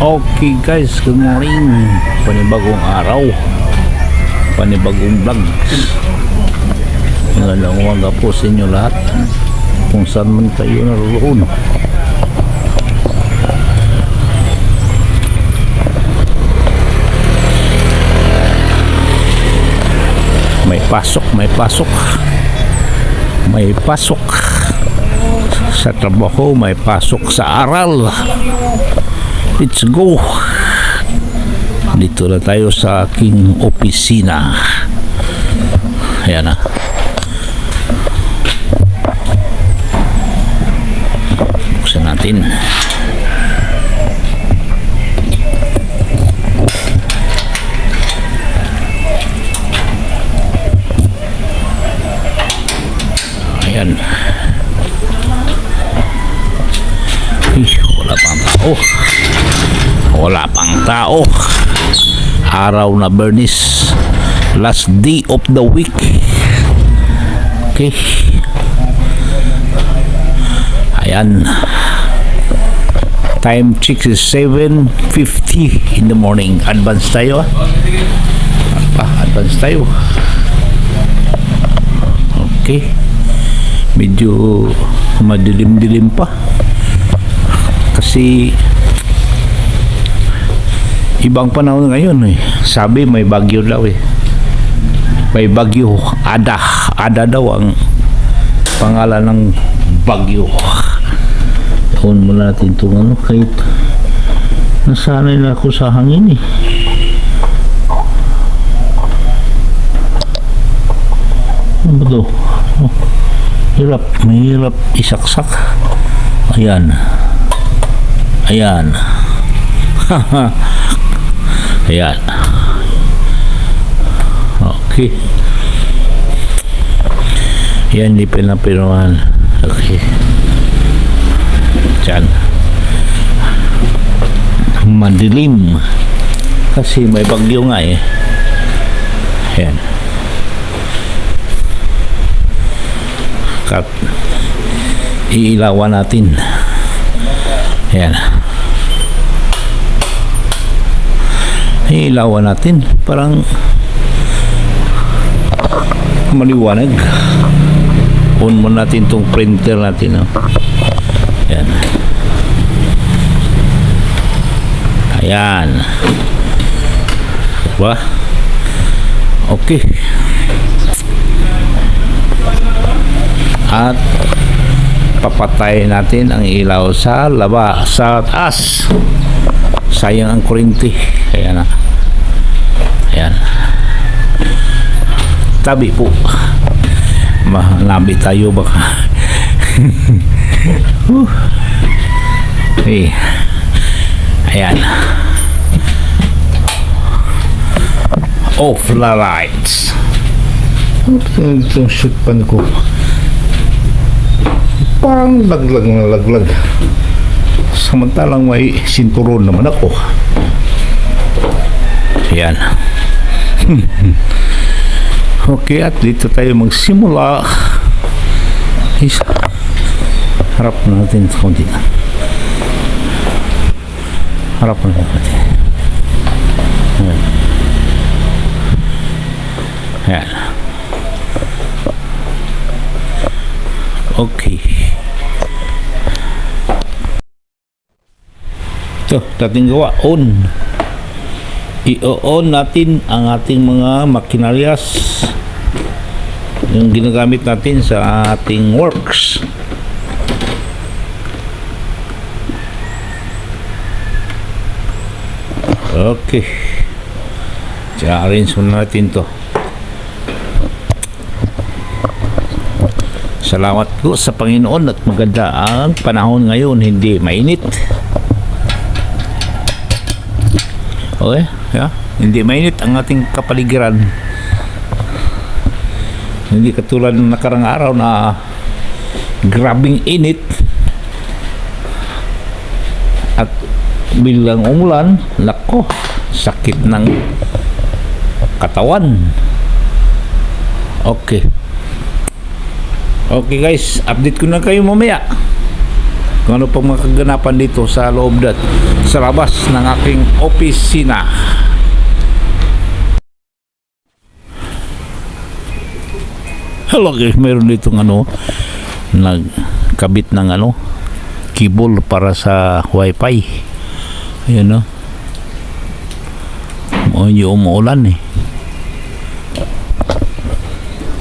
Okay guys, good morning. Panibagong araw, panibagong vlog. Magandang umaga po sa inyo lahat, kung saan man kayo naroon. May pasok sa trabaho, may pasok sa aral. Let's go. Dito na tayo sa aking opisina. Ayan na. Buksan natin. Ayan. Wala pang tao. Wala pang tao. Araw na Bernis, last day of the week. Okay. Ayan. Time check is 7:50 in the morning. Advance tayo. Advance tayo. Okay. Medyo madilim-dilim pa. Kasi ibang panahon ngayon eh. Sabi may bagyo daw eh. May bagyo. Ada daw ang pangalan ng bagyo. Taon mo natin itong ano, kahit nasanay na ako sa hangin eh. Ano ba ito? Oh, mahirap isaksak. Ayan. Ayan. Ayan. Okay. Yan, di pinapinuhan. Okay. Diyan. Madilim. Kasi may bagyo nga eh. Ayan. Kat. Iilawan natin. Ayan. Iilawan natin. Parang maliwanag. On mo natin itong printer natin. No? Ayan. Ayan. Diba? Okay. At papatay natin ang ilaw sa taas. Sayang ang kuryente. Ayan na. Ayan. Tabi po. Nabi tayo baka. Hey. Ayan. Off the lights. Itong shoot pan ko. Parang laglag. Samantalang may sinturon naman ako. Ayan. Okay, at dito tayo magsimula. Harap natin konti. Harap natin konti. Ayan. Ayan. Okay. Ito, dating gawa. On. I-on natin ang ating mga makinaryas, yung ginagamit natin sa ating works. Okay. I-arrange muna natin to. Salamat po sa Panginoon at maganda ang panahon ngayon, hindi mainit. Okay, yeah. Hindi mainit ang ating kapaligiran. Hindi katulad ng nakarang araw na grabing init at bilang umulan, nako, sakit ng katawan. Okay. Okay guys, update ko na kayo mamaya. kung ano pang mga kaganapan dito sa loob sa labas ng aking opisina. Hello guys, meron ditong nagkabit ng cable para sa wifi. Ayan yung umuulan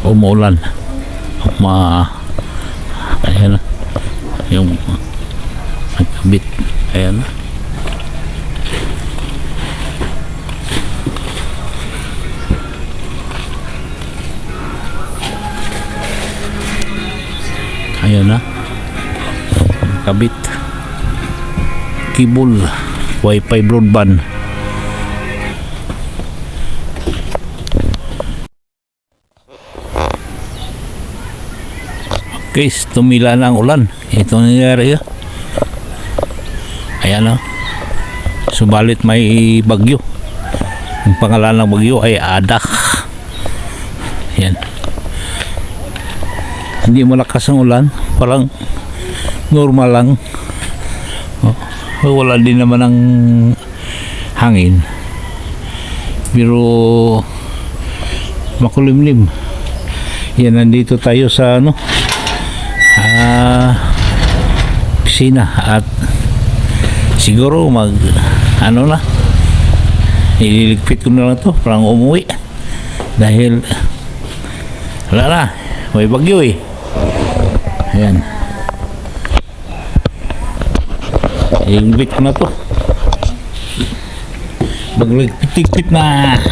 umuulan ayan yung nagkabit, ayan kabit cable wifi broadband. Guys, tumila na ang ulan. Ito nangyari. Ayan subalit may bagyo. Ang pangalan ng bagyo ay Adak. Ayan. Hindi malakas ang ulan, parang normal lang. Wala din naman ang hangin, pero makulimlim. Yan, nandito tayo sa pisina at siguro ililigpit ko na lang to parang umuwi dahil wala na, may bagyo ayan, ililigpit ko na to, magligpit na. Pigit na.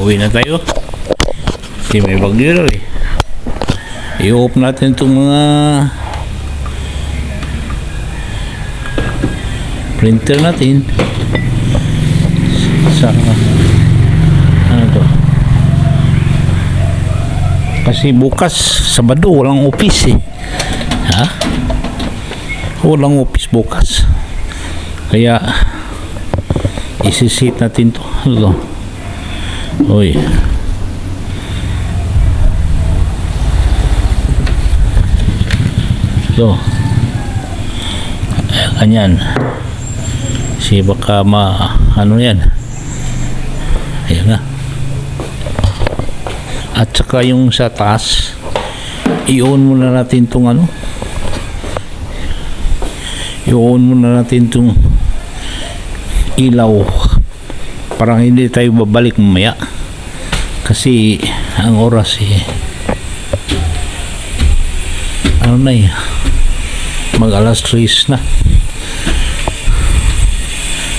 Uwi na tayo kasi may bagyo i-off natin itong mga printer natin sa kasi bukas Sabado walang office walang office bukas, kaya isisit natin to. Uy, ganyan si baka yan, ayan na. At saka yung sa taas i-on muna natin tong i-on muna natin tong ilaw, parang hindi tayo babalik mamaya kasi ang oras mag alas 3 na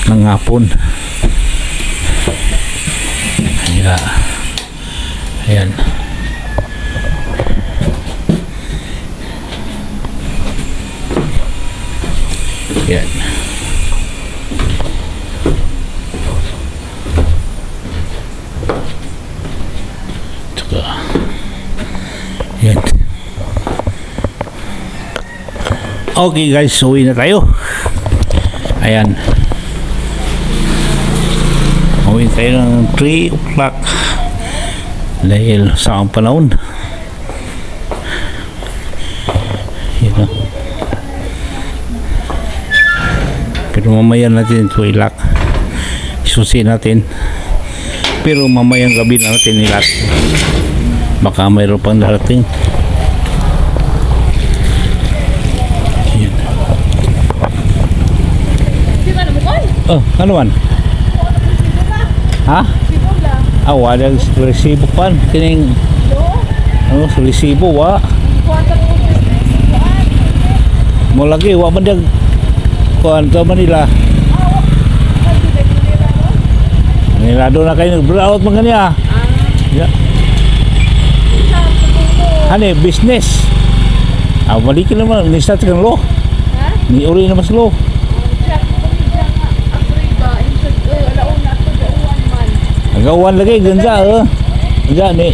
ng hapon. Kaya, ayan. Ayan. Tsaka, ayan. Okay guys, uwi na tayo. Ayan. Uwi tayo ng 3 o'clock dahil sa ang panahon. Yan o. Pero mamaya natin ito ilak. Isusi natin. Pero mamayang gabi na natin ilak. Baka mayroon pang darating. Oh, ano man? Ha? Ah, wala resibo pan. Kining ano, resibo wa. Mo lagi wa man dag kuan to Manila. Manila do na kayo nag-blowout man kaniya. Ya. Hani business. Ah, balikin naman ni start kang lo. Ni uri na mas lo. Agawan lagi ganda ganda ni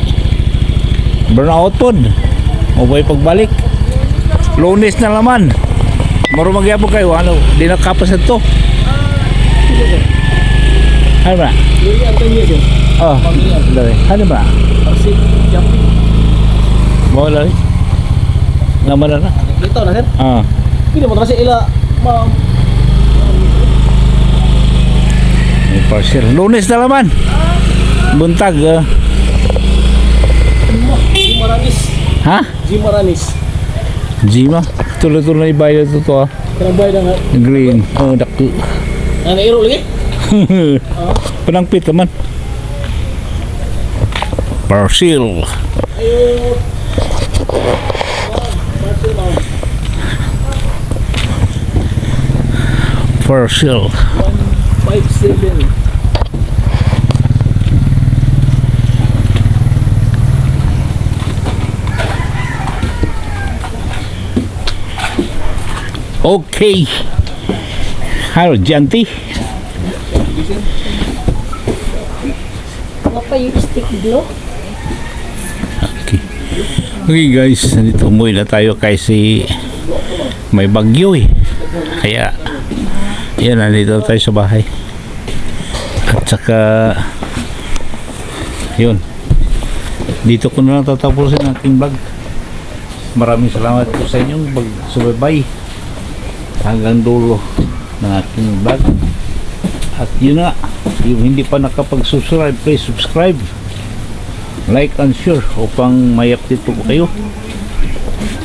burnout pod mo boy pagbalik Lunes na naman maro magyapon kayo ano di nakapas ito ano ba oh dali ano ba mo lagi naman na ito na sir hindi mo kasi ila may parcel Lunes na naman buntag Jimaranis ha? Jimaranis Jima? Tuloy-tuloy na ibayad ito to kanang bayad nga green oh dakto ano iro lagi panangpit naman parcel ayo parcel 157 okay halo Janti Apa yung stick glow? okay guys nandito umuwi na tayo kasi may bagyo kaya yan nandito tayo sa bahay at saka yun dito ko na lang tatapusin ang aking vlog. Maraming salamat po sa inyong pagsubaybay hanggang dulo ng aking vlog. At yun nga, yung hindi pa nakapag-subscribe, please subscribe, like and share upang may update po kayo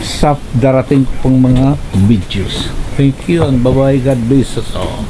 sa darating pong mga videos. Thank you and bye bye. God bless us all.